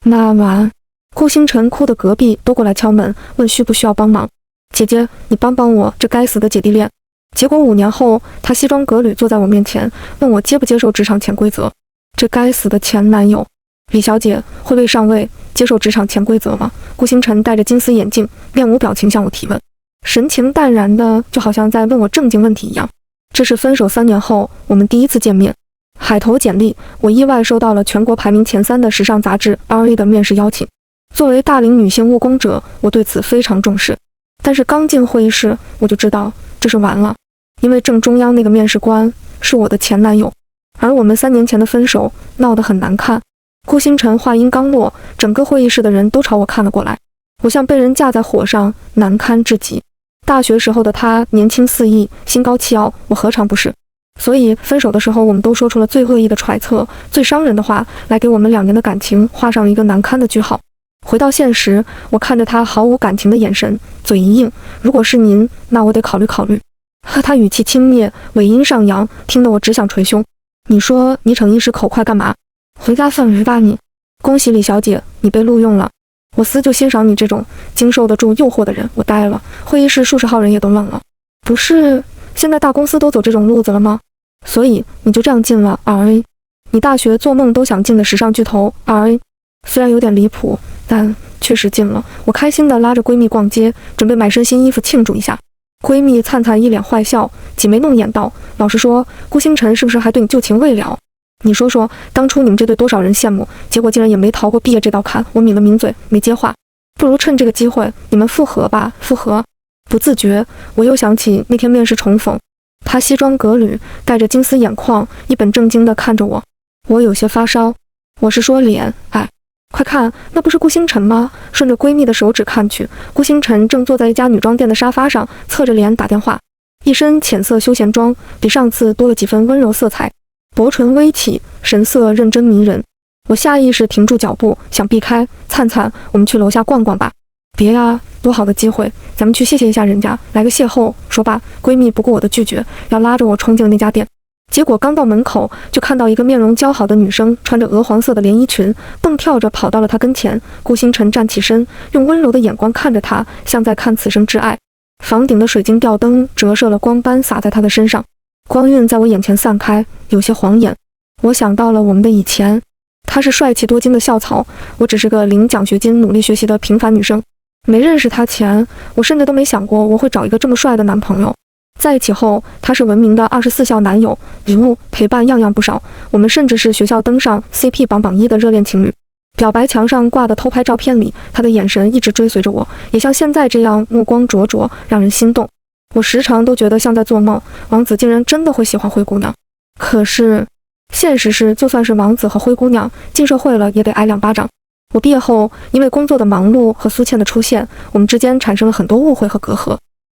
那晚，顾星辰哭得隔壁都过来敲门，问需不需要帮忙。姐姐，你帮帮我，这该死的姐弟恋。结果5年后，他西装革履坐在我面前，问我接不接受职场潜规则。这该死的前男友。李小姐，会为上位接受职场潜规则吗？顾星辰戴着金丝眼镜，面无表情向我提问，神情淡然的，就好像在问我正经问题一样。这是分手3年后我们第一次见面。海投简历，我意外收到了全国排名前3的时尚杂志 RA 的面试邀请。作为大龄女性务工者，我对此非常重视。但是刚进会议室，我就知道这是完了，因为正中央那个面试官是我的前男友，而我们3年前的分手闹得很难看。顾星辰话音刚落，整个会议室的人都朝我看了过来，我像被人架在火上，难堪至极。大学时候的他年轻肆意，心高气傲，我何尝不是？所以分手的时候，我们都说出了最恶意的揣测、最伤人的话，来给我们2年的感情画上了一个难堪的句号。回到现实，我看着他毫无感情的眼神，嘴一硬，如果是您，那我得考虑考虑。和他语气轻蔑，尾音上扬，听得我只想捶胸。你说你逞一时口快干嘛？回家放鱼吧你！恭喜李小姐，你被录用了。我司就欣赏你这种经受得住诱惑的人。我呆了，会议室数十号人也都愣了。不是，现在大公司都走这种路子了吗？所以你就这样进了 RA， 你大学做梦都想进的时尚巨头 RA， 虽然有点离谱，但确实进了。我开心地拉着闺蜜逛街，准备买身新衣服庆祝一下。闺蜜灿灿一脸坏笑，挤眉弄眼道：老实说，顾星辰是不是还对你旧情未了？你说说，当初你们这对多少人羡慕，结果竟然也没逃过毕业这道坎。我抿了抿嘴，没接话。不如趁这个机会，你们复合吧，复合。不自觉，我又想起那天面试重逢，他西装革履，戴着金丝眼框，一本正经地看着我。我有些发烧，我是说脸，哎，快看，那不是顾星辰吗？顺着闺蜜的手指看去，顾星辰正坐在一家女装店的沙发上，侧着脸打电话，一身浅色休闲装，比上次多了几分温柔色彩，薄唇微起，神色认真迷人。我下意识停住脚步，想避开。灿灿，我们去楼下逛逛吧。别呀，多好的机会，咱们去谢谢一下人家，来个邂逅。说罢，闺蜜不顾我的拒绝，要拉着我冲进那家店。结果刚到门口，就看到一个面容姣好的女生，穿着鹅黄色的连衣裙，蹦跳着跑到了她跟前。顾星辰站起身，用温柔的眼光看着她，像在看此生挚爱。房顶的水晶吊灯折射了光斑，洒在她的身上，光晕在我眼前散开，有些晃眼。我想到了我们的以前，她是帅气多金的校草，我只是个领奖学金努力学习的平凡女生。没认识他前，我甚至都没想过我会找一个这么帅的男朋友。在一起后，他是闻名的24校男友，礼物陪伴样样不少，我们甚至是学校登上 CP 榜1的热恋情侣。表白墙上挂的偷拍照片里，他的眼神一直追随着我，也像现在这样目光灼灼，让人心动。我时常都觉得像在做梦，王子竟然真的会喜欢灰姑娘。可是现实是，就算是王子和灰姑娘进社会了，也得挨2巴掌。我毕业后，因为工作的忙碌和苏倩的出现，我们之间产生了很多误会和隔阂。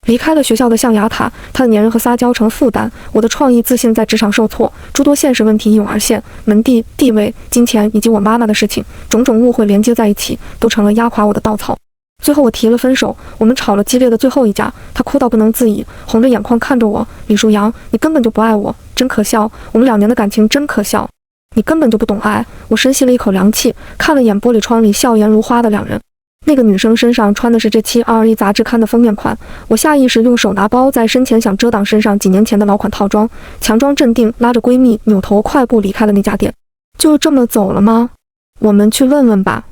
离开了学校的象牙塔，他的粘人和撒娇成了负担，我的创意自信在职场受挫，诸多现实问题一涌而现，门第、地位、金钱以及我妈妈的事情，种种误会连接在一起，都成了压垮我的稻草。最后我提了分手，我们吵了激烈的最后一架，他哭到不能自已，红着眼眶看着我：李舒阳，你根本就不爱我，真可笑，我们2年的感情真可笑。你根本就不懂爱。我深吸了一口凉气，看了眼玻璃窗里笑颜如花的2人。那个女生身上穿的是这期221杂志刊的封面款，我下意识用手拿包在身前，想遮挡身上几年前的老款套装，强装镇定，拉着闺蜜扭头快步离开了那家店。就这么走了吗？我们去问问吧。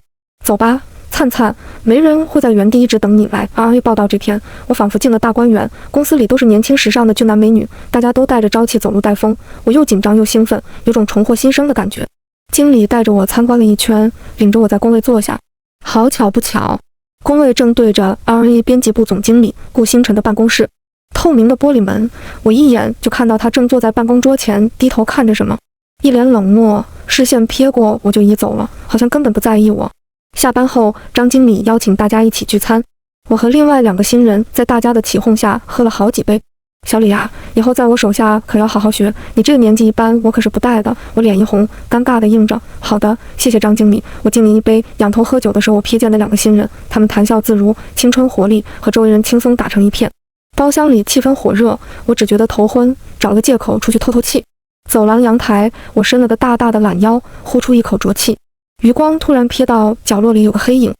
走吧，灿灿，没人会在原地一直等你来。RA 报道这天，我仿佛进了大观园，公司里都是年轻时尚的俊男美女，大家都带着朝气走路带风，我又紧张又兴奋，有种重获新生的感觉。经理带着我参观了一圈，领着我在工位坐下。好巧不巧，工位正对着 RA 编辑部总经理顾星辰的办公室，透明的玻璃门，我一眼就看到他正坐在办公桌前低头看着什么，一脸冷漠，视线瞥过我就移走了，好像根本不在意我。下班后，张经理邀请大家一起聚餐，我和另外2个新人在大家的起哄下喝了好几杯。小李啊，以后在我手下可要好好学，你这个年纪一般我可是不带的。我脸一红，尴尬的应着，好的，谢谢张经理。我敬您一杯。仰头喝酒的时候，我瞥见那2个新人，他们谈笑自如，青春活力，和周围人轻松打成一片。包厢里气氛火热，我只觉得头昏，找了个借口出去透透气。走廊阳台，我伸了个大大的懒腰，呼出一口浊气。余光突然瞥到角落里有个黑影，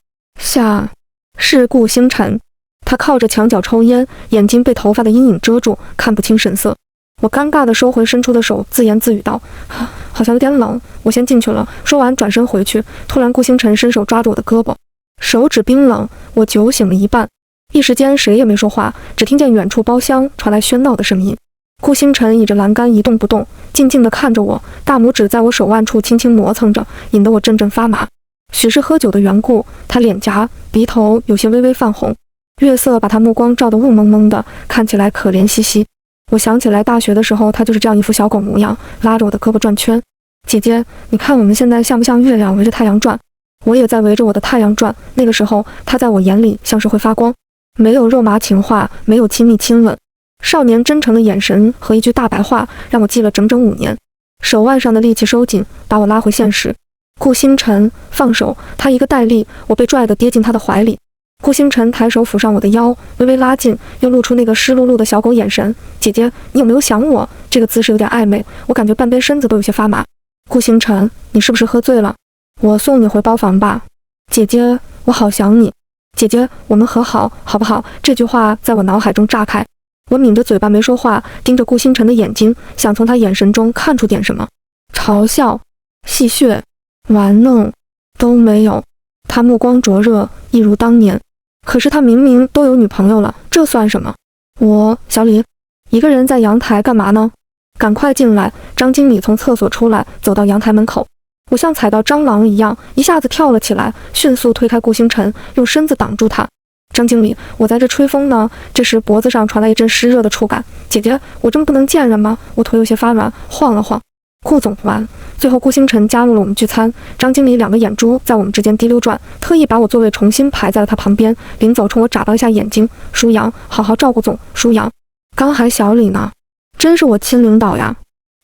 是顾星辰。他靠着墙角抽烟，眼睛被头发的阴影遮住，看不清神色。我尴尬地收回伸出的手，自言自语道：“好像有点冷，我先进去了。”说完转身回去，突然顾星辰伸手抓住我的胳膊，手指冰冷，我酒醒了一半。一时间谁也没说话，只听见远处包厢传来喧闹的声音。顾星辰倚着栏杆一动不动，静静地看着我，大拇指在我手腕处轻轻磨蹭着，引得我阵阵发麻。许是喝酒的缘故，他脸颊、鼻头有些微微泛红，月色把他目光照得雾蒙蒙的，看起来可怜兮兮。我想起来大学的时候，他就是这样一副小狗模样，拉着我的胳膊转圈。姐姐，你看我们现在像不像月亮围着太阳转？我也在围着我的太阳转。那个时候，他在我眼里像是会发光，没有肉麻情话，没有亲密亲吻，少年真诚的眼神和一句大白话，让我记了整整5年。手腕上的力气收紧，把我拉回现实。顾星辰，放手！他一个带力，我被拽得跌进他的怀里。顾星辰抬手抚上我的腰，微微拉近，又露出那个湿漉漉的小狗眼神。姐姐，你有没有想我？这个姿势有点暧昧，我感觉半边身子都有些发麻。顾星辰，你是不是喝醉了？我送你回包房吧。姐姐，我好想你。姐姐，我们和好，好不好？这句话在我脑海中炸开。我抿着嘴巴没说话，盯着顾星辰的眼睛，想从他眼神中看出点什么。嘲笑、戏谑、玩弄都没有，他目光灼热，一如当年。可是他明明都有女朋友了，这算什么？小李，一个人在阳台干嘛呢？赶快进来！张经理从厕所出来，走到阳台门口。我像踩到蟑螂一样，一下子跳了起来，迅速推开顾星辰，用身子挡住他。张经理，我在这吹风呢。这时脖子上传来一阵湿热的触感。姐姐，我这么不能见人吗？我腿有些发软，晃了晃。顾总完，最后顾星辰加入了我们聚餐。张经理2个眼珠在我们之间滴溜转，特意把我座位重新排在了他旁边。临走冲我眨巴一下眼睛，舒阳，好好照顾总。舒阳，刚还小李呢，真是我亲领导呀。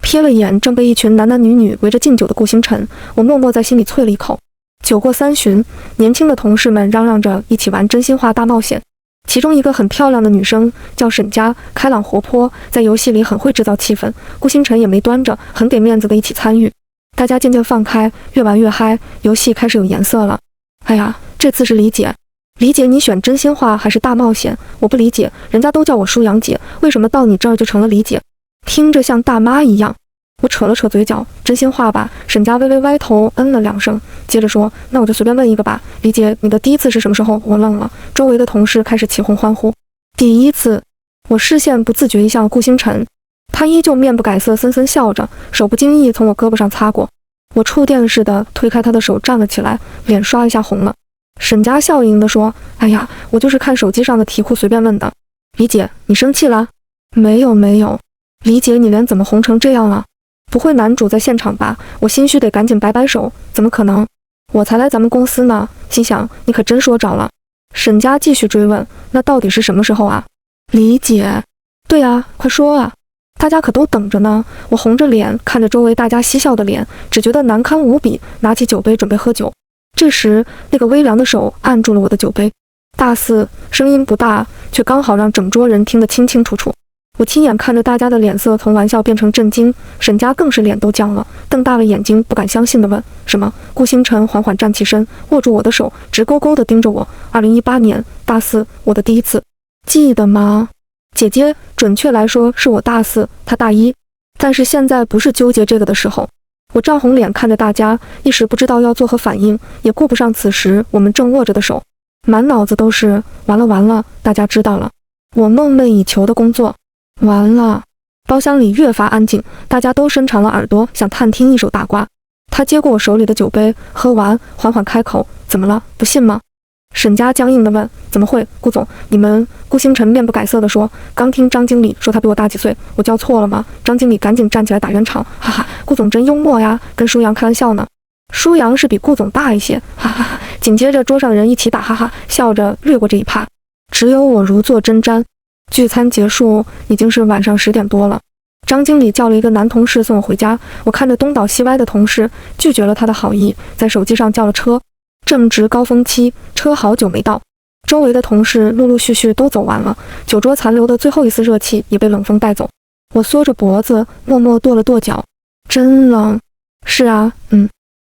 瞥了眼正被一群男男女女围着敬酒的顾星辰，我默默在心里啐了一口。酒过3巡，年轻的同事们嚷嚷着一起玩真心话大冒险。其中一个很漂亮的女生叫沈佳，开朗活泼，在游戏里很会制造气氛。顾星辰也没端着，很给面子的一起参与。大家渐渐放开，越玩越嗨，游戏开始有颜色了。哎呀，这次是李姐。李姐，你选真心话还是大冒险？我不理解，人家都叫我舒阳姐，为什么到你这儿就成了李姐？听着像大妈一样。我扯了扯嘴角，真心话吧。沈佳微微歪头嗯了2声，接着说，那我就随便问一个吧。李姐，你的第一次是什么时候？我愣了，周围的同事开始起哄欢呼。第一次。我视线不自觉移向了顾星辰，他依旧面不改色，森森笑着，手不经意从我胳膊上擦过。我触电似的推开他的手，站了起来，脸刷一下红了。沈佳笑盈地说，哎呀，我就是看手机上的题库随便问的。李姐，你生气了？没有。李姐，你脸怎么红成这样了？不会男主在现场吧？我心虚得赶紧摆摆手，怎么可能？我才来咱们公司呢。心想，你可真说着了。沈佳继续追问，那到底是什么时候啊？李姐，对啊，快说啊！大家可都等着呢。我红着脸看着周围大家嬉笑的脸，只觉得难堪无比，拿起酒杯准备喝酒。这时，那个微凉的手按住了我的酒杯。大4，声音不大，却刚好让整桌人听得清清楚楚。我亲眼看着大家的脸色从玩笑变成震惊，沈佳更是脸都僵了，瞪大了眼睛，不敢相信地问：什么？顾星辰缓缓站起身，握住我的手，直勾勾地盯着我。2018年大4，我的第一次，记得吗？姐姐，准确来说是我大4，他大1。但是现在不是纠结这个的时候。我涨红脸看着大家，一时不知道要作何反应，也顾不上此时我们正握着的手，满脑子都是完了，大家知道了，我梦寐以求的工作完了。包厢里越发安静，大家都伸长了耳朵，想探听一手大瓜。他接过我手里的酒杯，喝完，缓缓开口：怎么了？不信吗？沈佳僵硬地问：怎么会？顾总，你们……顾星辰面不改色地说：刚听张经理说他比我大几岁，我叫错了吗？张经理赶紧站起来打圆场：哈哈，顾总真幽默呀，跟舒阳开玩笑呢。舒阳是比顾总大一些，哈哈哈。紧接着桌上的人一起打哈哈，笑着略过这一趴，只有我如坐针毡。聚餐结束，已经是晚上10点多了。张经理叫了一个男同事送我回家，我看着东倒西歪的同事，拒绝了他的好意，在手机上叫了车。正值高峰期，车好久没到，周围的同事陆陆续续都走完了，酒桌残留的最后一丝热气也被冷风带走。我缩着脖子，默默跺了跺脚，真冷。是啊，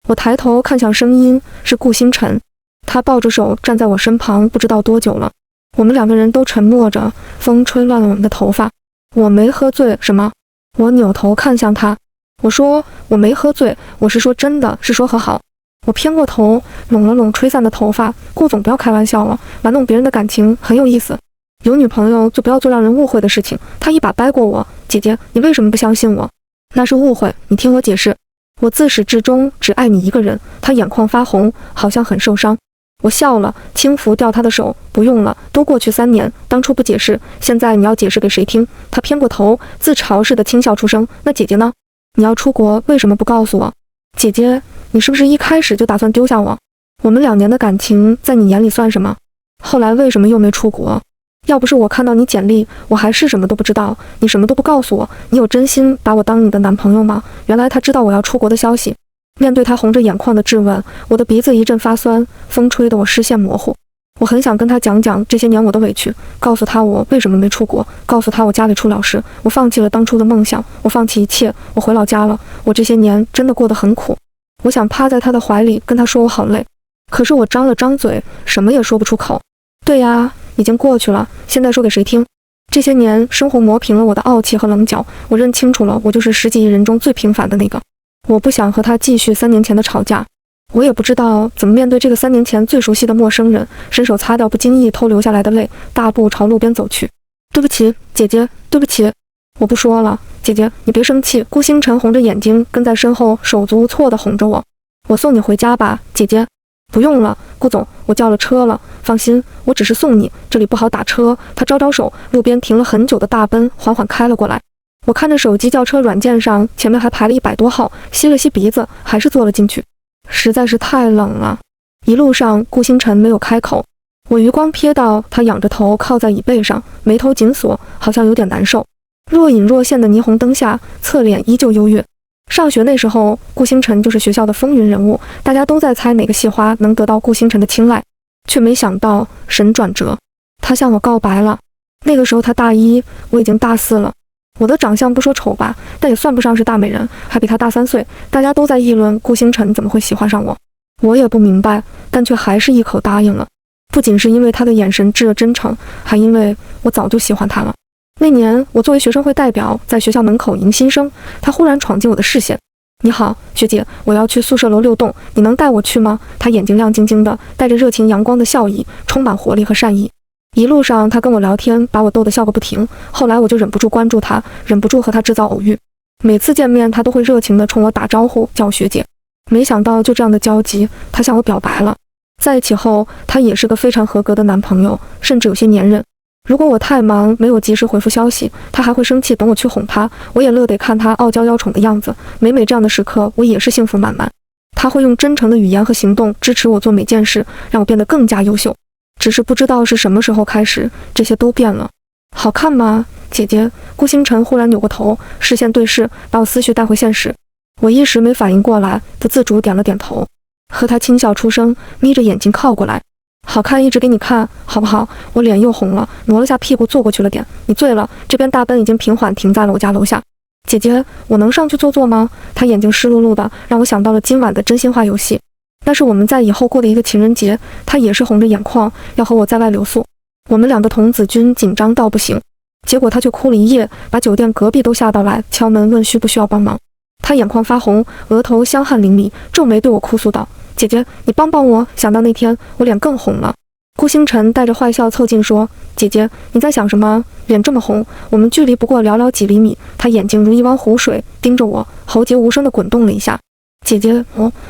我抬头看向声音，是顾星辰，他抱着手站在我身旁，不知道多久了。我们两个人都沉默着，风吹乱了我们的头发。我没喝醉，什么？我扭头看向他，我说我没喝醉，我是说真的，是说和好。我偏过头，拢了拢吹散的头发。顾总，不要开玩笑了，玩弄别人的感情很有意思。有女朋友就不要做让人误会的事情。他一把掰过我，姐姐，你为什么不相信我？那是误会，你听我解释。我自始至终只爱你一个人。他眼眶发红，好像很受伤。我笑了，轻拂掉他的手，不用了，都过去3年，当初不解释，现在你要解释给谁听？他偏过头，自嘲似的轻笑出声。那姐姐呢？你要出国，为什么不告诉我？姐姐，你是不是一开始就打算丢下我？我们2年的感情在你眼里算什么？后来为什么又没出国？要不是我看到你简历，我还是什么都不知道。你什么都不告诉我，你有真心把我当你的男朋友吗？原来他知道我要出国的消息。面对他红着眼眶的质问，我的鼻子一阵发酸，风吹得我视线模糊。我很想跟他讲讲这些年我的委屈，告诉他我为什么没出国，告诉他我家里出了事，我放弃了当初的梦想，我放弃一切，我回老家了，我这些年真的过得很苦。我想趴在他的怀里跟他说我好累，可是我张了张嘴，什么也说不出口。对呀，已经过去了，现在说给谁听？这些年生活磨平了我的傲气和棱角，我认清楚了，我就是10几亿人中最平凡的那个。我不想和他继续3年前的吵架，我也不知道怎么面对这个3年前最熟悉的陌生人，伸手擦掉不经意偷流下来的泪，大步朝路边走去。对不起，姐姐，对不起。我不说了，姐姐，你别生气。顾星辰红着眼睛跟在身后，手足无措地哄着我。我送你回家吧，姐姐。不用了，顾总，我叫了车了，放心，我只是送你，这里不好打车。他招招手，路边停了很久的大奔缓缓开了过来。我看着手机叫车软件上前面还排了100多号，吸了吸鼻子，还是坐了进去。实在是太冷了。一路上顾星辰没有开口，我余光瞥到他仰着头靠在椅背上，眉头紧锁，好像有点难受。若隐若现的霓虹灯下，侧脸依旧优越。上学那时候，顾星辰就是学校的风云人物，大家都在猜哪个系花能得到顾星辰的青睐，却没想到神转折，他向我告白了。那个时候他大1，我已经大4了。我的长相不说丑吧，但也算不上是大美人，还比他大3岁。大家都在议论顾星辰怎么会喜欢上我，我也不明白，但却还是一口答应了。不仅是因为他的眼神炙热真诚，还因为我早就喜欢他了。那年我作为学生会代表在学校门口迎新生，他忽然闯进我的视线。你好，学姐，我要去宿舍楼6栋，你能带我去吗？他眼睛亮晶晶的，带着热情阳光的笑意，充满活力和善意。一路上他跟我聊天，把我逗得笑个不停。后来我就忍不住关注他，忍不住和他制造偶遇。每次见面他都会热情地冲我打招呼，叫我学姐。没想到就这样的交集，他向我表白了。在一起后，他也是个非常合格的男朋友，甚至有些粘人。如果我太忙没有及时回复消息，他还会生气，等我去哄他。我也乐得看他傲娇邀宠的样子，每每这样的时刻，我也是幸福满满。他会用真诚的语言和行动支持我做每件事，让我变得更加优秀。只是不知道是什么时候开始，这些都变了。好看吗，姐姐？顾星辰忽然扭过头，视线对视，把我思绪带回现实。我一时没反应过来，不自主点了点头，和他轻笑出声，眯着眼睛靠过来。好看，一直给你看，好不好？我脸又红了，挪了下屁股坐过去了点。你醉了。这边大奔已经平缓停在了我家楼下。姐姐，我能上去坐坐吗？他眼睛湿漉漉的，让我想到了今晚的真心话游戏。那是我们在以后过的一个情人节，他也是红着眼眶要和我在外留宿。我们2个童子军紧张到不行，结果他却哭了一夜，把酒店隔壁都吓到来敲门问需不需要帮忙。他眼眶发红，额头香汗淋漓，皱眉对我哭诉道：姐姐，你帮帮我。想到那天，我脸更红了。顾星辰带着坏笑凑近说：姐姐，你在想什么？脸这么红，我们距离不过寥寥几厘米。他眼睛如一汪湖水盯着我，喉结无声地滚动了一下。姐姐，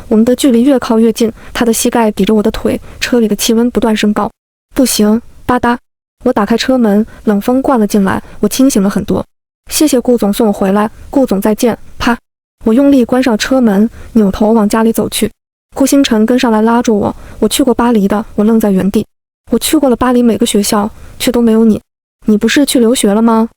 我们的距离越靠越近，他的膝盖抵着我的腿，车里的气温不断升高。不行，吧嗒。我打开车门，冷风灌了进来，我清醒了很多。谢谢顾总送我回来，顾总再见。啪！我用力关上车门，扭头往家里走去。顾星辰跟上来拉住我。我去过巴黎的。我愣在原地。我去过了巴黎每个学校，却都没有你。你不是去留学了吗？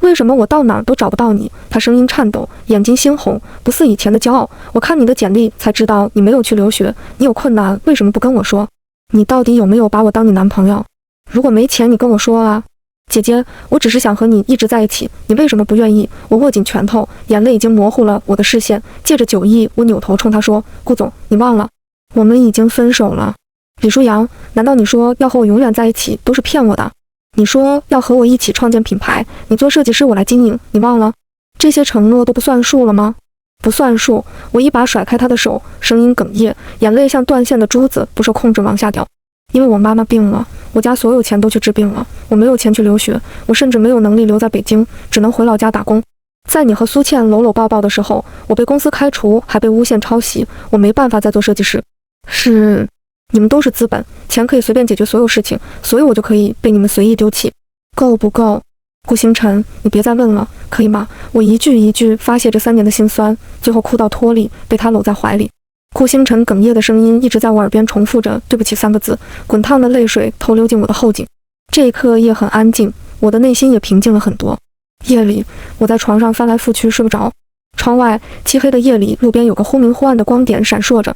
为什么我到哪儿都找不到你？他声音颤抖，眼睛猩红，不似以前的骄傲。我看你的简历才知道你没有去留学，你有困难为什么不跟我说？你到底有没有把我当你男朋友？如果没钱你跟我说啊。姐姐，我只是想和你一直在一起，你为什么不愿意？我握紧拳头，眼泪已经模糊了我的视线。借着酒意，我扭头冲他说：顾总，你忘了，我们已经分手了。李舒扬，难道你说要和我永远在一起都是骗我的？你说要和我一起创建品牌，你做设计师，我来经营，你忘了？这些承诺都不算数了吗？不算数。我一把甩开他的手，声音哽咽，眼泪像断线的珠子，不受控制往下掉。因为我妈妈病了，我家所有钱都去治病了，我没有钱去留学，我甚至没有能力留在北京，只能回老家打工。在你和苏倩搂搂抱抱的时候，我被公司开除，还被诬陷抄袭，我没办法再做设计师。是，你们都是资本，钱可以随便解决所有事情，所以我就可以被你们随意丢弃。够不够？顾星辰，你别再问了，可以吗？我一句一句发泄这3年的心酸，最后哭到脱力，被他搂在怀里。顾星辰哽咽的声音一直在我耳边重复着对不起3个字，滚烫的泪水偷溜进我的后颈。这一刻夜很安静，我的内心也平静了很多。夜里，我在床上翻来覆去睡不着。窗外漆黑的夜里，路边有个忽明忽暗的光点闪烁着。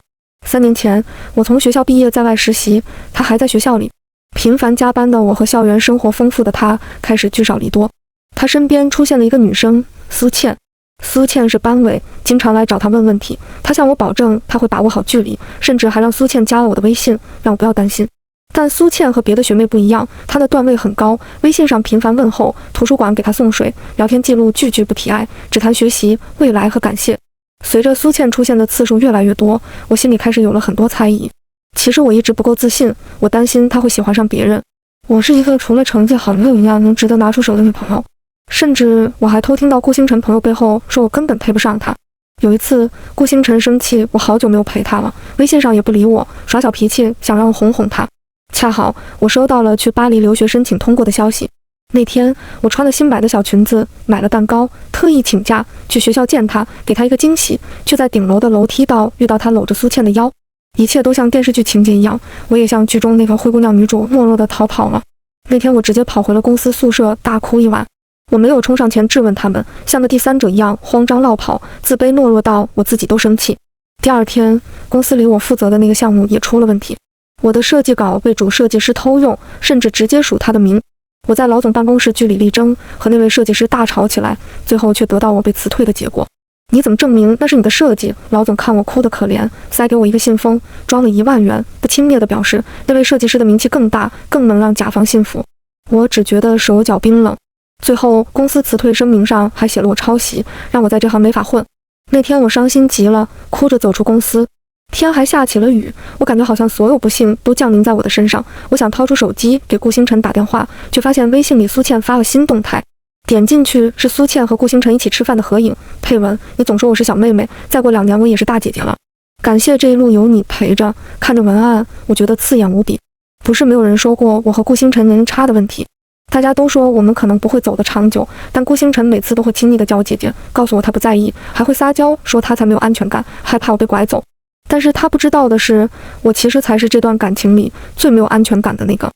3年前，我从学校毕业在外实习，他还在学校里。频繁加班的我和校园生活丰富的他开始聚少离多。他身边出现了一个女生，苏倩。苏倩是班委，经常来找他问问题。他向我保证他会把握好距离，甚至还让苏倩加了我的微信，让我不要担心。但苏倩和别的学妹不一样，她的段位很高，微信上频繁问候，图书馆给她送水，聊天记录句句不提爱，只谈学习、未来和感谢。随着苏倩出现的次数越来越多，我心里开始有了很多猜疑。其实我一直不够自信，我担心她会喜欢上别人。我是一个除了成绩好没有一样能值得拿出手的女朋友，甚至我还偷听到顾星辰朋友背后说我根本配不上他。有一次顾星辰生气，我好久没有陪他了，微信上也不理我，耍小脾气，想让我哄哄他。恰好我收到了去巴黎留学申请通过的消息。那天我穿了新买的小裙子，买了蛋糕，特意请假去学校见他，给他一个惊喜，却在顶楼的楼梯道遇到他搂着苏倩的腰。一切都像电视剧情节一样，我也像剧中那个灰姑娘女主懦弱地逃跑了。那天我直接跑回了公司宿舍，大哭一晚。我没有冲上前质问他们，像个第三者一样慌张落跑，自卑懦弱到我自己都生气。第二天，公司里我负责的那个项目也出了问题，我的设计稿被主设计师偷用，甚至直接署他的名。我在老总办公室据理力争，和那位设计师大吵起来，最后却得到我被辞退的结果。你怎么证明那是你的设计？老总看我哭得可怜，塞给我一个信封，装了1万元，不轻蔑地表示那位设计师的名气更大，更能让甲方信服。我只觉得手脚冰冷。最后公司辞退声明上还写了我抄袭，让我在这行没法混。那天我伤心极了，哭着走出公司。天还下起了雨，我感觉好像所有不幸都降临在我的身上。我想掏出手机给顾星辰打电话，却发现微信里苏倩发了新动态。点进去是苏倩和顾星辰一起吃饭的合影，配文：你总说我是小妹妹，再过2年我也是大姐姐了，感谢这一路有你陪着。看着文案，我觉得刺眼无比。不是没有人说过我和顾星辰年龄差的问题，大家都说我们可能不会走得长久，但顾星辰每次都会亲昵地叫我姐姐，告诉我他不在意，还会撒娇说他才没有安全感，害怕我被拐走。但是他不知道的是，我其实才是这段感情里最没有安全感的那个。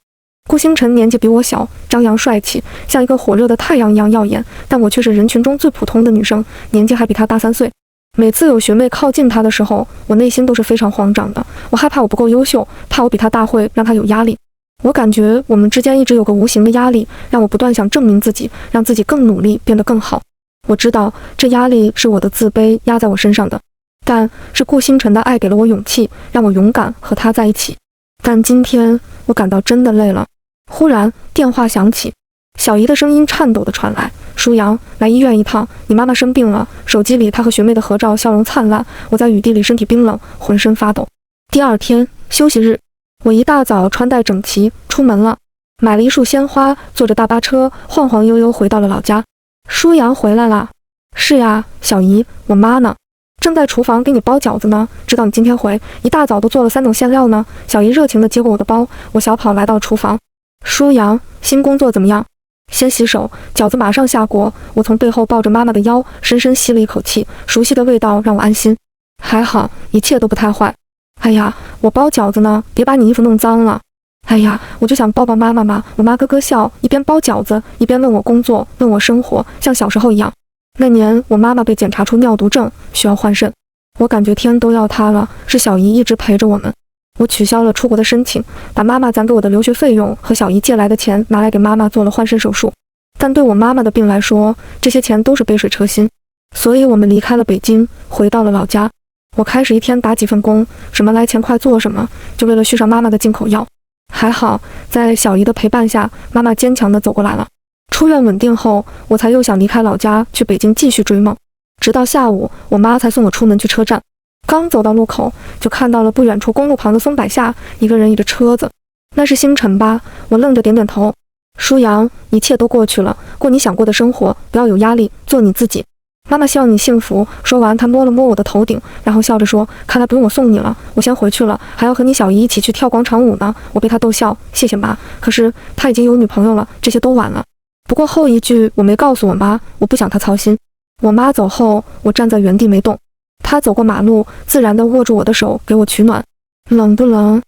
顾星辰年纪比我小，张扬帅气，像一个火热的太阳一样耀眼，但我却是人群中最普通的女生，年纪还比他大3岁。每次有学妹靠近他的时候，我内心都是非常慌张的，我害怕我不够优秀，怕我比他大会让他有压力。我感觉我们之间一直有个无形的压力，让我不断想证明自己，让自己更努力，变得更好。我知道这压力是我的自卑压在我身上的，但是顾星辰的爱给了我勇气，让我勇敢和他在一起。但今天我感到真的累了。忽然电话响起，小姨的声音颤抖地传来：舒扬，来医院一趟，你妈妈生病了。手机里她和学妹的合照，笑容灿烂。我在雨地里身体冰冷，浑身发抖。第二天休息日，我一大早穿戴整齐出门了，买了一束鲜花，坐着大巴车晃晃悠悠回到了老家。舒扬回来了。是呀，小姨，我妈呢？正在厨房给你包饺子呢，知道你今天回，一大早都做了3种馅料呢。小姨热情地接过我的包，我小跑来到厨房。舒扬，新工作怎么样？先洗手，饺子马上下锅。我从背后抱着妈妈的腰，深深吸了一口气，熟悉的味道让我安心。还好，一切都不太坏。哎呀，我包饺子呢，别把你衣服弄脏了。哎呀，我就想抱抱妈妈嘛。我妈咯咯笑，一边包饺子一边问我工作，问我生活，像小时候一样。那年我妈妈被检查出尿毒症，需要换肾。我感觉天都要塌了，是小姨一直陪着我们。我取消了出国的申请，把妈妈攒给我的留学费用和小姨借来的钱拿来给妈妈做了换肾手术。但对我妈妈的病来说，这些钱都是杯水车薪。所以我们离开了北京，回到了老家。我开始一天打几份工，什么来钱快做什么，就为了续上妈妈的进口药。还好，在小姨的陪伴下，妈妈坚强地走过来了。出院稳定后，我才又想离开老家去北京继续追梦。直到下午，我妈才送我出门去车站。刚走到路口，就看到了不远处公路旁的松柏下，一个人倚着车子。那是星辰吧？我愣着点点头。舒阳，一切都过去了，过你想过的生活，不要有压力，做你自己。妈妈希望你幸福。说完，她摸了摸我的头顶，然后笑着说：“看来不用我送你了，我先回去了，还要和你小姨一起去跳广场舞呢。”我被她逗笑，谢谢妈。可是她已经有女朋友了，这些都晚了。不过后一句我没告诉我妈，我不想她操心。我妈走后，我站在原地没动。她走过马路，自然地握住我的手，给我取暖。冷不冷？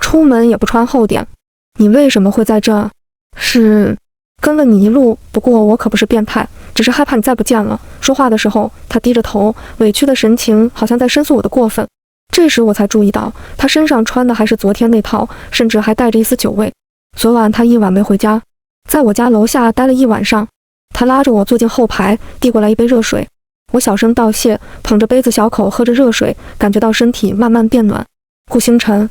出门也不穿厚点。你为什么会在这？是跟了你一路，不过我可不是变态，只是害怕你再不见了。说话的时候，她低着头，委屈的神情好像在申诉我的过分。这时我才注意到，她身上穿的还是昨天那套，甚至还带着一丝酒味。昨晚她一晚没回家，在我家楼下待了一晚上。她拉着我坐进后排，递过来一杯热水。我小声道谢，捧着杯子小口喝着热水，感觉到身体慢慢变暖。顾星辰，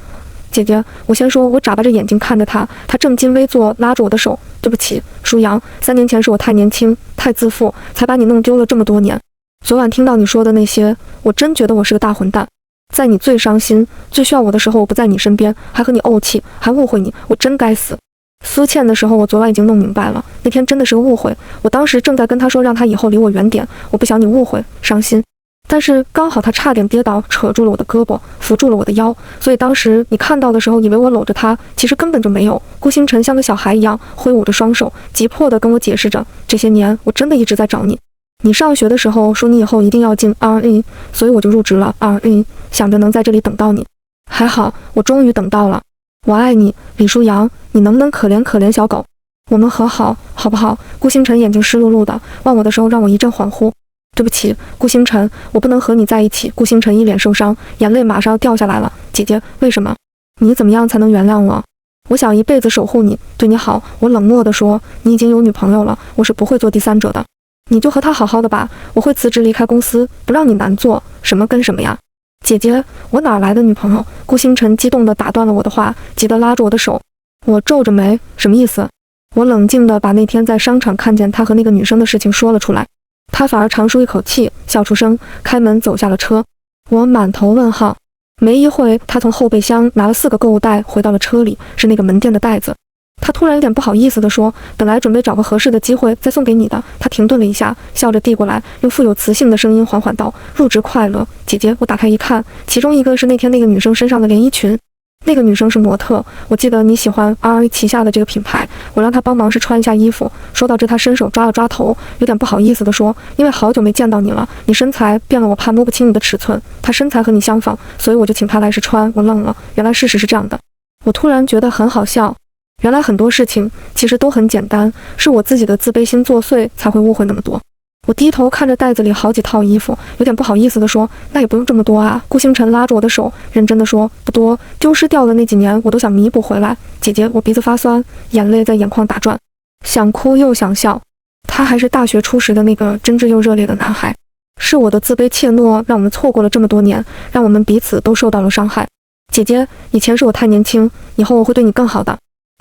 姐姐，我先说，我眨巴着眼睛看着她，她正襟危坐，拉着我的手。对不起，舒阳，3年前是我太年轻，太自负，才把你弄丢了这么多年。昨晚听到你说的那些，我真觉得我是个大混蛋。在你最伤心、最需要我的时候，我不在你身边，还和你怄气，还误会你，我真该死。苏倩的时候，我昨晚已经弄明白了，那天真的是个误会。我当时正在跟她说，让她以后离我远点，我不想你误会、伤心。但是刚好她差点跌倒，扯住了我的胳膊，扶住了我的腰，所以当时你看到的时候，以为我搂着她，其实根本就没有。顾星辰像个小孩一样挥舞着双手，急迫地跟我解释着，这些年我真的一直在找你。你上学的时候说你以后一定要进 RE， 所以我就入职了 RE， 想着能在这里等到你。还好，我终于等到了。我爱你，李舒阳，你能不能可怜可怜小狗？我们和好，好不好？顾星辰眼睛湿漉漉的，望我的时候让我一阵恍惚。对不起，顾星辰，我不能和你在一起。顾星辰一脸受伤，眼泪马上要掉下来了。姐姐，为什么？你怎么样才能原谅我？我想一辈子守护你，对你好。我冷漠地说，你已经有女朋友了，我是不会做第三者的。你就和他好好的吧，我会辞职离开公司，不让你难做。什么跟什么呀？姐姐，我哪来的女朋友？顾星辰激动地打断了我的话，急得拉住我的手。我皱着眉，什么意思？我冷静地把那天在商场看见他和那个女生的事情说了出来。他反而长舒一口气，笑出声，开门走下了车。我满头问号。没一会，他从后备箱拿了4个购物袋回到了车里，是那个门店的袋子。他突然有点不好意思地说，本来准备找个合适的机会再送给你的。他停顿了一下，笑着递过来，用富有磁性的声音缓缓道，入职快乐。姐姐，我打开一看，其中一个是那天那个女生身上的连衣裙。那个女生是模特，我记得你喜欢 RE 旗下的这个品牌，我让她帮忙试穿一下衣服。说到这，她伸手抓了抓头，有点不好意思地说，因为好久没见到你了，你身材变了，我怕摸不清你的尺寸。她身材和你相仿，所以我就请她来试穿。我愣了，原来事实是这样的。我突然觉得很好笑，原来很多事情其实都很简单，是我自己的自卑心作祟才会误会那么多。我低头看着袋子里好几套衣服，有点不好意思地说，那也不用这么多啊。顾星辰拉住我的手，认真地说，不多，丢失掉的那几年我都想弥补回来。姐姐，我鼻子发酸，眼泪在眼眶打转，想哭又想笑。他还是大学初时的那个真挚又热烈的男孩，是我的自卑怯懦让我们错过了这么多年，让我们彼此都受到了伤害。姐姐，以前是我太年轻，以后我会对你更好的。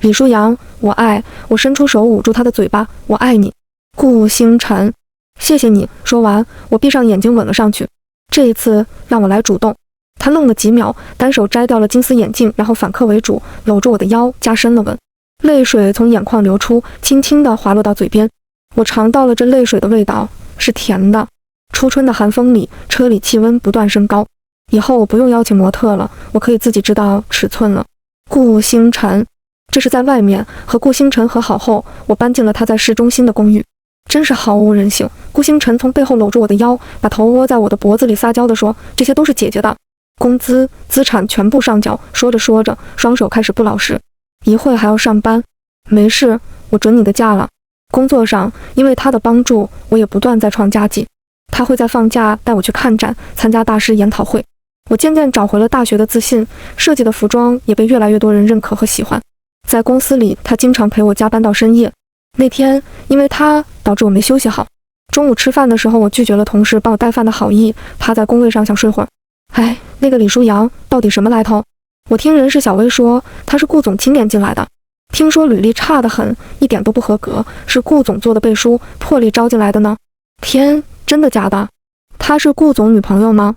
李舒阳，我爱。我伸出手捂住他的嘴巴，我爱你。顾星辰，谢谢你。说完，我闭上眼睛吻了上去。这一次让我来主动。他愣了几秒，单手摘掉了金丝眼镜，然后反客为主，搂住我的腰，加深了吻。泪水从眼眶流出，轻轻地滑落到嘴边。我尝到了这泪水的味道，是甜的。初春的寒风里，车里气温不断升高。以后我不用邀请模特了，我可以自己知道尺寸了。顾星辰，这是在外面。和顾星辰和好后，我搬进了他在市中心的公寓。真是毫无人性。顾星辰从背后搂住我的腰，把头窝在我的脖子里撒娇地说，这些都是姐姐的工资资产全部上缴。说着说着，双手开始不老实。一会还要上班。没事，我准你的假了。工作上，因为他的帮助，我也不断在创佳绩。他会在放假带我去看展，参加大师研讨会。我渐渐找回了大学的自信，设计的服装也被越来越多人认可和喜欢。在公司里，他经常陪我加班到深夜。那天因为他导致我没休息好，中午吃饭的时候，我拒绝了同事帮我带饭的好意，趴在工位上想睡会儿。哎，那个李舒扬到底什么来头？我听人事小薇说他是顾总青年进来的，听说履历差得很，一点都不合格，是顾总做的背书，破例招进来的呢。天，真的假的？他是顾总女朋友吗？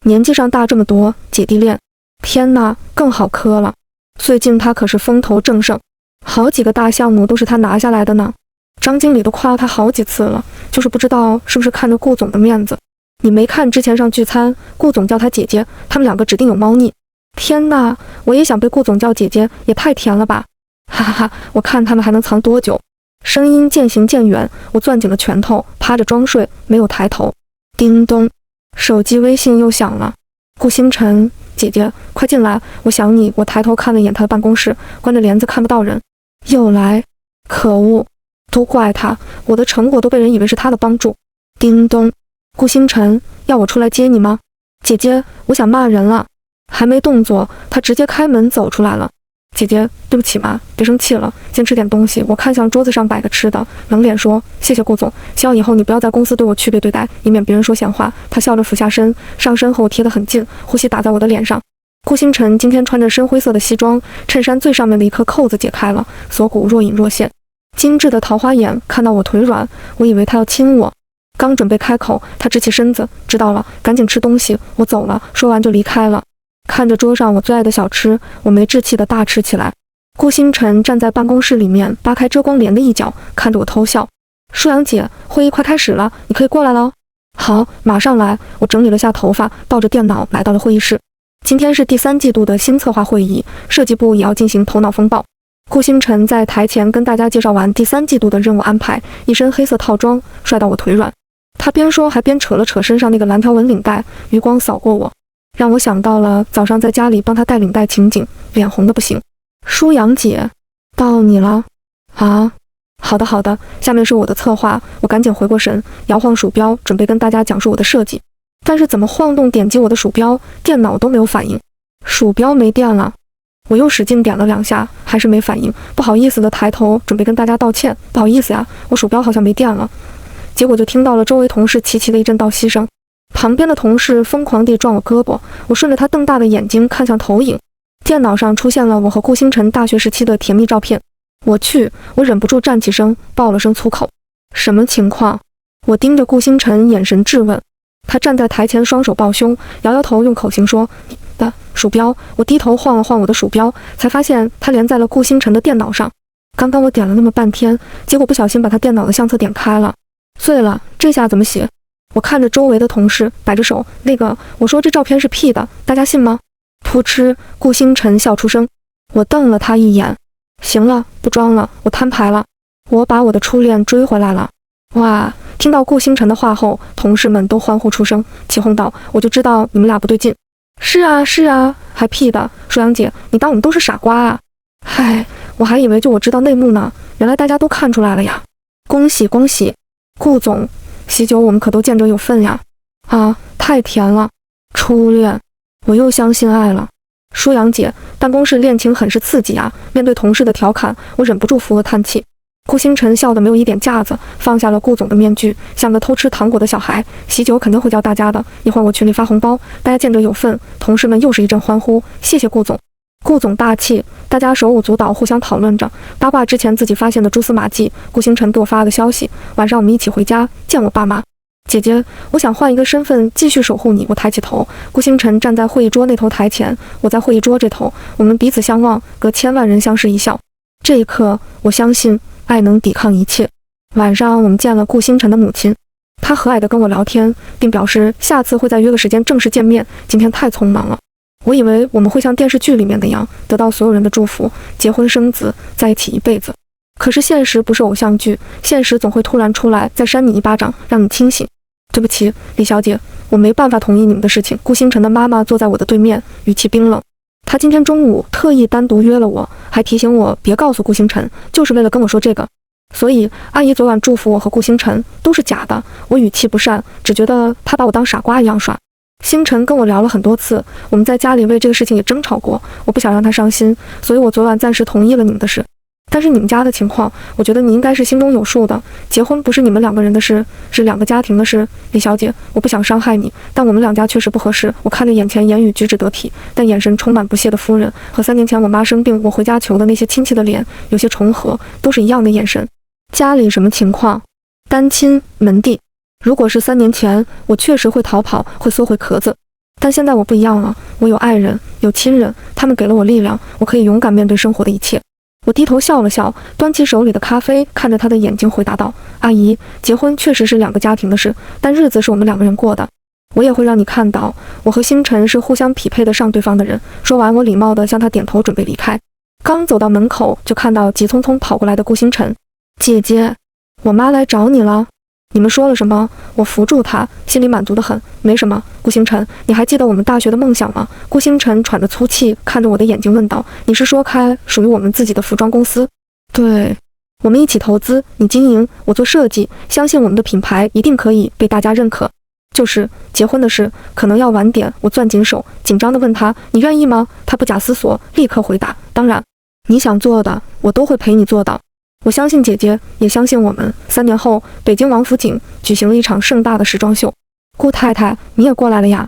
年纪上大这么多，姐弟恋，天哪，更好磕了。最近他可是风头正盛，好几个大项目都是他拿下来的呢。张经理都夸他好几次了，就是不知道是不是看着顾总的面子。你没看之前上聚餐，顾总叫他姐姐，他们两个指定有猫腻。天哪，我也想被顾总叫姐姐，也太甜了吧！哈哈哈，我看他们还能藏多久。声音渐行渐远，我攥紧了拳头，趴着装睡，没有抬头。叮咚，手机微信又响了。顾星辰，姐姐，快进来，我想你。我抬头看了一眼他的办公室，关着帘子看不到人。又来，可恶，都怪他，我的成果都被人以为是他的帮助。叮咚，顾星辰，要我出来接你吗？姐姐，我想骂人了。还没动作，他直接开门走出来了。姐姐，对不起嘛，别生气了，先吃点东西。我看向桌子上摆个吃的，冷脸说：“谢谢顾总，希望以后你不要在公司对我区别对待，以免别人说闲话。”他笑着俯下身，上身和我贴得很近，呼吸打在我的脸上。顾星辰今天穿着深灰色的西装，衬衫最上面的一颗扣子解开了，锁骨若隐若现，精致的桃花眼看到我腿软，我以为他要亲我。刚准备开口，他直起身子：“知道了，赶紧吃东西，我走了。”说完就离开了。看着桌上我最爱的小吃，我没志气的大吃起来。顾星辰站在办公室里面，扒开遮光帘的一角，看着我偷笑。舒阳姐，会议快开始了，你可以过来了。好，马上来。我整理了下头发，抱着电脑来到了会议室。今天是第3季度的新策划会议，设计部也要进行头脑风暴。顾星辰在台前跟大家介绍完第3季度的任务安排，一身黑色套装，帅到我腿软。他边说还边扯了扯身上那个蓝条纹领带，余光扫过我，让我想到了早上在家里帮他戴领带情景，脸红的不行。舒阳姐，到你了啊？好的好的，下面是我的策划。我赶紧回过神，摇晃鼠标，准备跟大家讲述我的设计。但是怎么晃动点击我的鼠标，电脑都没有反应。鼠标没电了。我又使劲点了2下，还是没反应。不好意思的抬头，准备跟大家道歉。不好意思呀，我鼠标好像没电了。结果就听到了周围同事齐齐的一阵道歉声。旁边的同事疯狂地撞我胳膊，我顺着他瞪大的眼睛看向投影，电脑上出现了我和顾星辰大学时期的甜蜜照片。我去，我忍不住站起身，爆了声粗口。什么情况？我盯着顾星辰，眼神质问。他站在台前，双手抱胸，摇摇头，用口型说：“你的鼠标。”我低头晃了晃我的鼠标，才发现它连在了顾星辰的电脑上。刚刚我点了那么半天，结果不小心把他电脑的相册点开了。醉了，这下怎么写？我看着周围的同事，摆着手，那个，我说这照片是 P 的，大家信吗？噗嗤，顾星辰笑出声。我瞪了他一眼。行了，不装了，我摊牌了，我把我的初恋追回来了。哇！听到顾星辰的话后，同事们都欢呼出声，起哄道：“我就知道你们俩不对劲。”是啊是啊，还 P 的，舒阳姐，你当我们都是傻瓜啊？嗨，我还以为就我知道内幕呢，原来大家都看出来了呀！恭喜恭喜，顾总，喜酒我们可都见者有份呀！啊，太甜了，初恋，我又相信爱了。舒阳姐，办公室恋情很是刺激啊！面对同事的调侃，我忍不住扶额叹气。顾星辰笑得没有一点架子，放下了顾总的面具，像个偷吃糖果的小孩。喜酒肯定会叫大家的，一会儿我群里发红包，大家见者有份。同事们又是一阵欢呼，谢谢顾总。顾总大气，大家手舞足蹈，互相讨论着八卦之前自己发现的蛛丝马迹。顾星辰给我发了个消息，晚上我们一起回家见我爸妈。姐姐，我想换一个身份继续守护你。我抬起头，顾星辰站在会议桌那头台前，我在会议桌这头，我们彼此相望，隔千万人相视一笑。这一刻，我相信爱能抵抗一切。晚上我们见了顾星辰的母亲，她和蔼地跟我聊天，并表示下次会再约个时间正式见面。今天太匆忙了，我以为我们会像电视剧里面那样得到所有人的祝福，结婚生子，在一起一辈子。可是现实不是偶像剧，现实总会突然出来，再扇你一巴掌，让你清醒。对不起，李小姐，我没办法同意你们的事情。顾星辰的妈妈坐在我的对面，语气冰冷。她今天中午特意单独约了我，还提醒我别告诉顾星辰，就是为了跟我说这个。所以阿姨昨晚祝福我和顾星辰都是假的。我语气不善，只觉得她把我当傻瓜一样耍。星辰跟我聊了很多次，我们在家里为这个事情也争吵过，我不想让他伤心，所以我昨晚暂时同意了你们的事。但是你们家的情况，我觉得你应该是心中有数的。结婚不是你们两个人的事，是两个家庭的事。李小姐，我不想伤害你，但我们两家确实不合适。我看着眼前言语举止得体，但眼神充满不屑的夫人，和3年前我妈生病我回家求的那些亲戚的脸有些重合，都是一样的眼神。家里什么情况？单亲门第。如果是3年前，我确实会逃跑，会缩回壳子。但现在我不一样了，我有爱人，有亲人，他们给了我力量，我可以勇敢面对生活的一切。我低头笑了笑，端起手里的咖啡，看着他的眼睛回答道：阿姨，结婚确实是两个家庭的事，但日子是我们两个人过的。我也会让你看到，我和星辰是互相匹配得上对方的人。说完，我礼貌地向他点头，准备离开。刚走到门口，就看到急匆匆跑过来的顾星辰。姐姐，我妈来找你了。你们说了什么？我扶住他，心里满足得很。没什么。顾星辰，你还记得我们大学的梦想吗？顾星辰喘着粗气，看着我的眼睛问道：你是说开属于我们自己的服装公司？对，我们一起投资，你经营，我做设计，相信我们的品牌一定可以被大家认可。就是结婚的事，可能要晚点。我攥紧手，紧张地问他：你愿意吗？他不假思索，立刻回答：当然，你想做的，我都会陪你做到。我相信姐姐，也相信我们。3年后，北京王府井举行了一场盛大的时装秀。顾太太，你也过来了呀？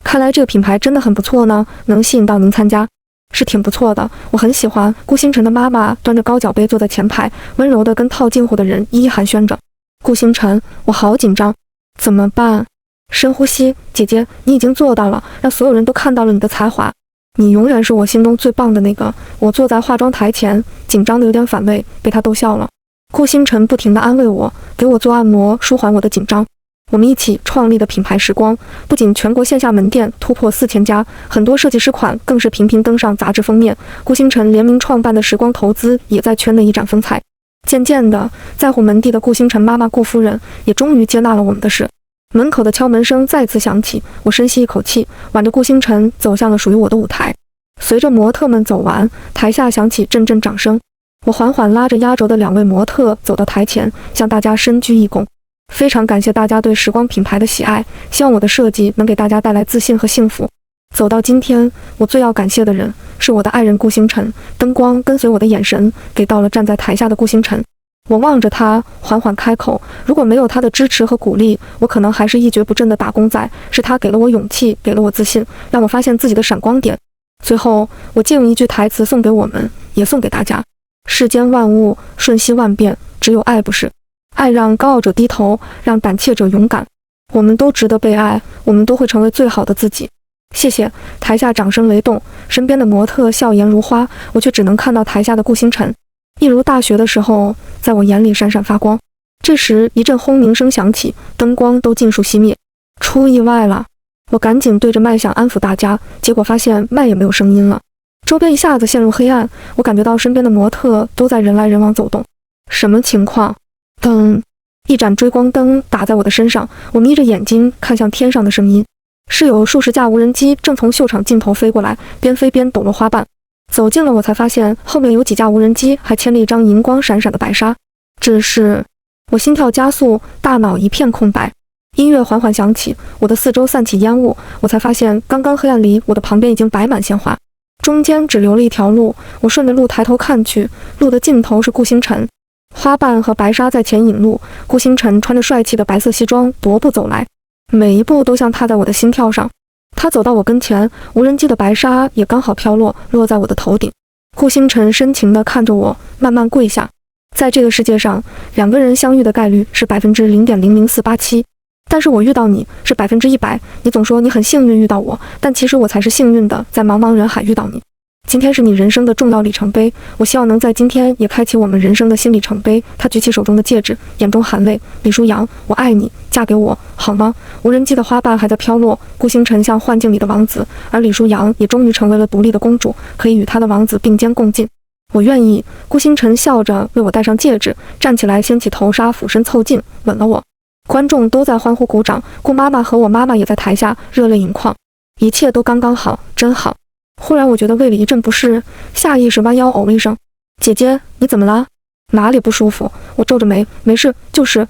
看来这个品牌真的很不错呢，能吸引到您参加，是挺不错的，我很喜欢。顾星辰的妈妈端着高脚杯坐在前排，温柔地跟套近乎的人一一寒暄着。顾星辰，我好紧张，怎么办？深呼吸，姐姐，你已经做到了，让所有人都看到了你的才华。你永远是我心中最棒的那个。我坐在化妆台前，紧张的有点反胃，被他逗笑了。顾星辰不停地安慰我，给我做按摩，舒缓我的紧张。我们一起创立的品牌时光，不仅全国线下门店突破4000家，很多设计师款更是频频登上杂志封面。顾星辰联名创办的时光投资也在圈内一展风采。渐渐的，在乎门第的顾星辰妈妈顾夫人也终于接纳了我们的事。门口的敲门声再次响起，我深吸一口气，挽着顾星辰走向了属于我的舞台。随着模特们走完，台下响起阵阵掌声。我缓缓拉着压轴的2位模特走到台前，向大家深鞠一躬。非常感谢大家对时光品牌的喜爱，希望我的设计能给大家带来自信和幸福。走到今天，我最要感谢的人是我的爱人顾星辰。灯光跟随我的眼神，给到了站在台下的顾星辰。我望着他，缓缓开口：如果没有他的支持和鼓励，我可能还是一蹶不振的打工仔。是他给了我勇气，给了我自信，让我发现自己的闪光点。最后，我借用一句台词送给我们，也送给大家：世间万物瞬息万变，只有爱不是。爱让高傲者低头，让胆怯者勇敢。我们都值得被爱，我们都会成为最好的自己。谢谢。台下掌声雷动，身边的模特笑颜如花，我却只能看到台下的顾星辰，一如大学的时候，在我眼里闪闪发光。这时一阵轰鸣声响起，灯光都尽数熄灭。出意外了！我赶紧对着麦想安抚大家，结果发现麦也没有声音了。周边一下子陷入黑暗，我感觉到身边的模特都在人来人往走动。什么情况？灯，一盏追光灯打在我的身上，我眯着眼睛看向天上的声音。是有数十架无人机正从秀场尽头飞过来，边飞边抖落花瓣。走近了，我才发现后面有几架无人机还牵了一张银光闪闪的白纱。只是我心跳加速，大脑一片空白。音乐缓缓响起，我的四周散起烟雾，我才发现刚刚黑暗里我的旁边已经摆满鲜花，中间只留了一条路。我顺着路抬头看去，路的尽头是顾星辰，花瓣和白纱在前引路。顾星辰穿着帅气的白色西装踱步走来，每一步都像踏在我的心跳上。他走到我跟前，无人机的白纱也刚好飘落，落在我的头顶。顾星辰深情地看着我，慢慢跪下。在这个世界上，2个人相遇的概率是0.00487%，但是我遇到你是100%。你总说你很幸运遇到我，但其实我才是幸运的，在茫茫人海遇到你。今天是你人生的重要里程碑，我希望能在今天也开启我们人生的新里程碑。他举起手中的戒指，眼中含泪。李舒扬，我爱你，嫁给我好吗？无人机的花瓣还在飘落，顾星辰像幻境里的王子，而李舒扬也终于成为了独立的公主，可以与他的王子并肩共进。我愿意。顾星辰笑着为我戴上戒指，站起来掀起头纱，俯身凑近吻了我。观众都在欢呼鼓掌，顾妈妈和我妈妈也在台下热泪盈眶。一切都刚刚好，真好。忽然我觉得胃里一阵不适，下意识弯腰呕了一声。姐姐，你怎么了？哪里不舒服？我皱着眉，没事，就是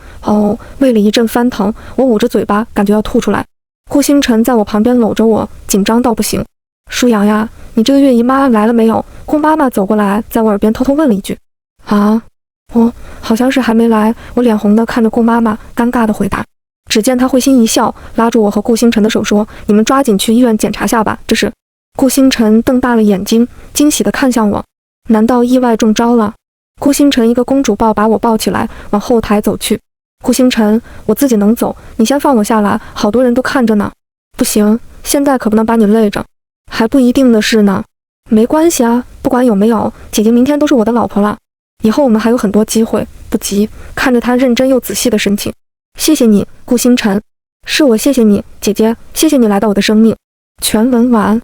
胃里一阵翻腾，我捂着嘴巴，感觉要吐出来。顾星辰在我旁边搂着我，紧张到不行。舒阳呀，你这个月姨妈来了没有？顾妈妈走过来，在我耳边偷偷问了一句。啊，好像是还没来。我脸红的看着顾妈妈，尴尬的回答。只见她会心一笑，拉住我和顾星辰的手说：“你们抓紧去医院检查下吧。”这是。顾星辰瞪大了眼睛，惊喜的看向我。难道意外中招了？顾星辰一个公主抱把我抱起来，往后台走去。顾星辰，我自己能走，你先放我下来，好多人都看着呢。不行，现在可不能把你累着。还不一定的事呢。没关系啊，不管有没有，姐姐明天都是我的老婆了。以后我们还有很多机会，不急。看着她认真又仔细的神情。谢谢你，顾星辰。是我谢谢你，姐姐，谢谢你来到我的生命。全文完。